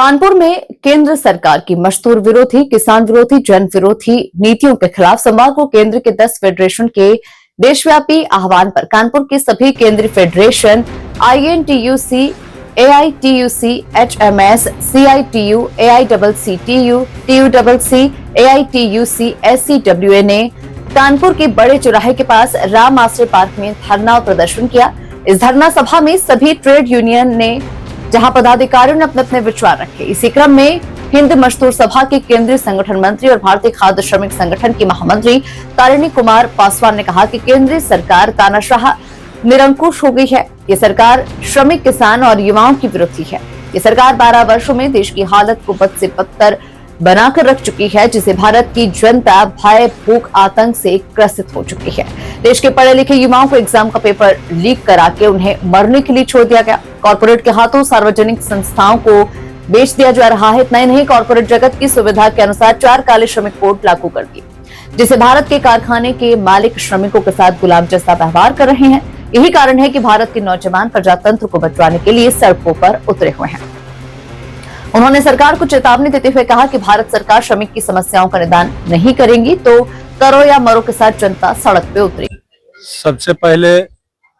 कानपुर में केंद्र सरकार की मजदूर विरोधी, किसान विरोधी, जन विरोधी नीतियों के खिलाफ सोमवार को केंद्र के 10 फेडरेशन के देशव्यापी आह्वान पर कानपुर के सभी केंद्रीय federation INTUC, AITUC, HMS, CITU, AICCTU, TUCC, AITUC, SCWA ने कानपुर के बड़े चौराहे के पास राम आश्रय पार्क में धरना और प्रदर्शन किया। इस धरना सभा में सभी ट्रेड यूनियन ने जहां पदाधिकारियों ने अपने अपने विचार रखे। इसी क्रम में हिंद मजदूर सभा के केंद्रीय संगठन मंत्री और भारतीय खाद्य श्रमिक संगठन की महामंत्री तारिणी कुमार पासवान ने कहा कि केंद्रीय सरकार तानाशाह निरंकुश हो गई है। ये सरकार श्रमिक, किसान और युवाओं की विरोधी है। ये सरकार 12 वर्षों में देश की हालत को बद से बदतर बनाकर रख चुकी है, जिसे भारत की जनता भय, भूख, आतंक से ग्रसित हो चुकी है। देश के पढ़े लिखे युवाओं को एग्जाम का पेपर लीक करा के उन्हें मरने के लिए छोड़ दिया गया। कॉर्पोरेट के हाथों सार्वजनिक संस्थाओं को बेच दिया जा रहा है। इतना ही नहीं, कॉर्पोरेट जगत की सुविधा के अनुसार 4 काले श्रमिक कोड लागू कर दिए, जिसे भारत के कारखाने के मालिक श्रमिकों के साथ गुलाम जैसा व्यवहार कर रहे हैं। यही कारण है कि भारत के नौजवान प्रजातंत्र को बचाने के लिए सड़कों पर उतरे हुए हैं। उन्होंने सरकार को चेतावनी देते हुए कहा कि भारत सरकार श्रमिक की समस्याओं का निदान नहीं करेगी तो करो या मरो के साथ जनता सड़क पे उतरेगी। सबसे पहले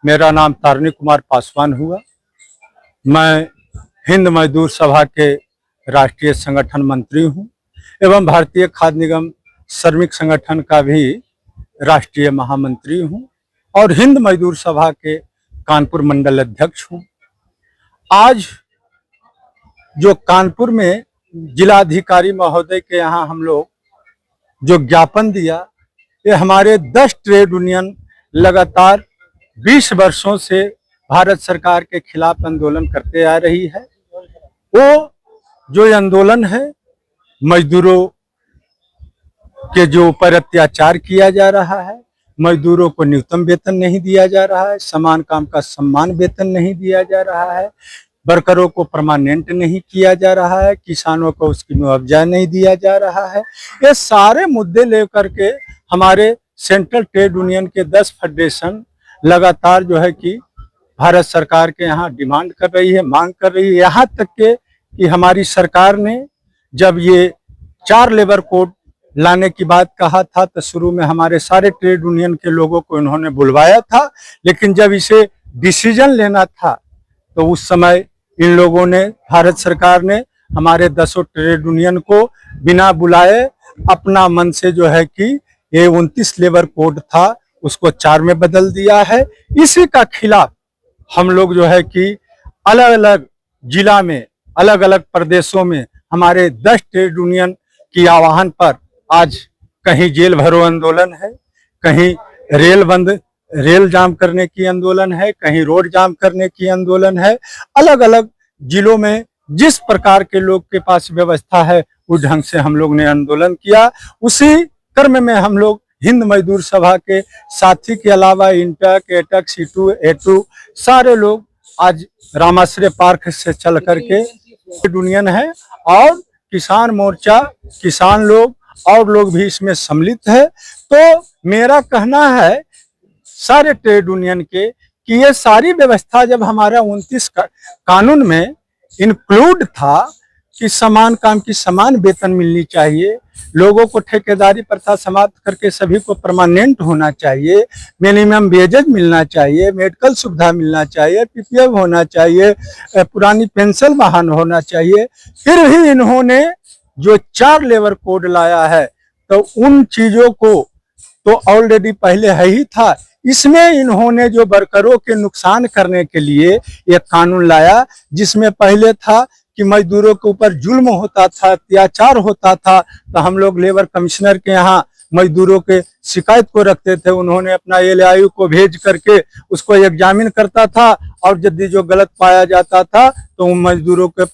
मेरा नाम तारिणी कुमार पासवान हुआ। मैं हिंद मजदूर सभा के राष्ट्रीय संगठन मंत्री हूं एवं भारतीय खाद्य निगम श्रमिक संगठन का भी राष्ट्रीय महामंत्री हूं और हिंद मजदूर सभा के कानपुर मंडल अध्यक्ष हूं। आज जो कानपुर में जिलाधिकारी महोदय के यहाँ हम लोग जो ज्ञापन दिया, ये हमारे 10 ट्रेड यूनियन लगातार 20 वर्षों से भारत सरकार के खिलाफ आंदोलन करते आ रही है। वो जो आंदोलन है, मजदूरों के जो ऊपर अत्याचार किया जा रहा है, मजदूरों को न्यूनतम वेतन नहीं दिया जा रहा है, समान काम का समान वेतन नहीं दिया जा रहा है, वर्करों को परमानेंट नहीं किया जा रहा है, किसानों को उसकी मुआवजा नहीं दिया जा रहा है। ये सारे मुद्दे लेकर के हमारे सेंट्रल ट्रेड यूनियन के 10 फेडरेशन लगातार जो है कि भारत सरकार के यहाँ डिमांड कर रही है, मांग कर रही है। यहाँ तक के कि हमारी सरकार ने जब ये 4 लेबर कोड लाने की बात कहा था तो शुरू में हमारे सारे ट्रेड यूनियन के लोगों को इन्होंने बुलवाया था, लेकिन जब इसे डिसीजन लेना था तो उस समय इन लोगों ने, भारत सरकार ने हमारे 10 ट्रेड यूनियन को बिना बुलाए अपना मन से जो है कि ये 29 लेबर कोड था उसको 4 में बदल दिया है। इसी का खिलाफ हम लोग जो है कि अलग अलग जिला में, अलग अलग प्रदेशों में हमारे 10 ट्रेड यूनियन की आह्वान पर आज कहीं जेल भरो आंदोलन है, कहीं रेल जाम करने की आंदोलन है, कहीं रोड जाम करने की आंदोलन है। अलग अलग जिलों में जिस प्रकार के लोग के पास व्यवस्था है उस ढंग से हम लोग ने आंदोलन किया। उसी क्रम में हम लोग हिंद मजदूर सभा के साथी के अलावा इंटक, एटक, सीटू, एटू सारे लोग आज रामाश्रय पार्क से चल करके यूनियन है और किसान मोर्चा, किसान लोग और लोग भी इसमें सम्मिलित है। तो मेरा कहना है सारे ट्रेड यूनियन के कि ये सारी व्यवस्था जब हमारा 29 कानून में इंक्लूड था कि समान काम की समान वेतन मिलनी चाहिए, लोगों को ठेकेदारी प्रथा समाप्त करके सभी को परमानेंट होना चाहिए, मिनिमम वेजेज मिलना चाहिए, मेडिकल सुविधा मिलना चाहिए, PPF होना चाहिए, पुरानी पेंशन बहाल होना चाहिए, फिर भी इन्होंने जो 4 लेबर कोड लाया है तो उन चीजों को तो ऑलरेडी पहले है ही था। इसमें इन्होंने जो वर्करों के नुकसान करने के लिए एक कानून लाया, जिसमें पहले था कि मजदूरों के ऊपर जुल्म होता था, अत्याचार होता था, तो हम लोग लेबर कमिश्नर के यहाँ मजदूरों के शिकायत को रखते थे। उन्होंने अपना LIU को भेज करके उसको एग्जामिन करता था और यदि जो गलत पाया जाता था तो मजदूरों के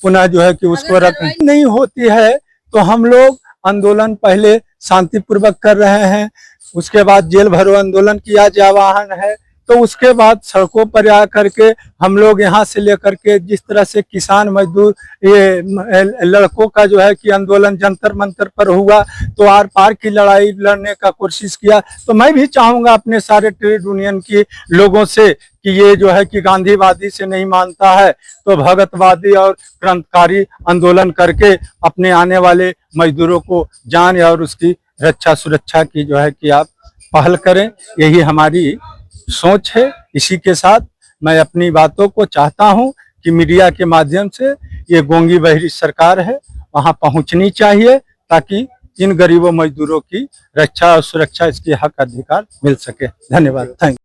पुनः जो है कि उसको नहीं होती है तो हम लोग आंदोलन पहले शांतिपूर्वक कर रहे हैं। उसके बाद जेल भरो आंदोलन की आज आह्वान है। तो उसके बाद सड़कों पर आ करके हम लोग यहाँ से लेकर के जिस तरह से किसान मजदूर ये लड़कों का जो है कि आंदोलन जंतर मंतर पर हुआ, तो आर पार की लड़ाई लड़ने का कोशिश किया। तो मैं भी चाहूंगा अपने सारे ट्रेड यूनियन के लोगों से कि ये जो है कि गांधीवादी से नहीं मानता है तो भगतवादी और क्रांतिकारी आंदोलन करके अपने आने वाले मजदूरों को जान और उसकी रक्षा सुरक्षा की जो है कि आप पहल करें। यही हमारी सोच है। इसी के साथ मैं अपनी बातों को चाहता हूं कि मीडिया के माध्यम से ये गूंगी बहरी सरकार है वहां पहुंचनी चाहिए, ताकि इन गरीबों मजदूरों की रक्षा और सुरक्षा इसके हक अधिकार मिल सके। धन्यवाद। Thank you.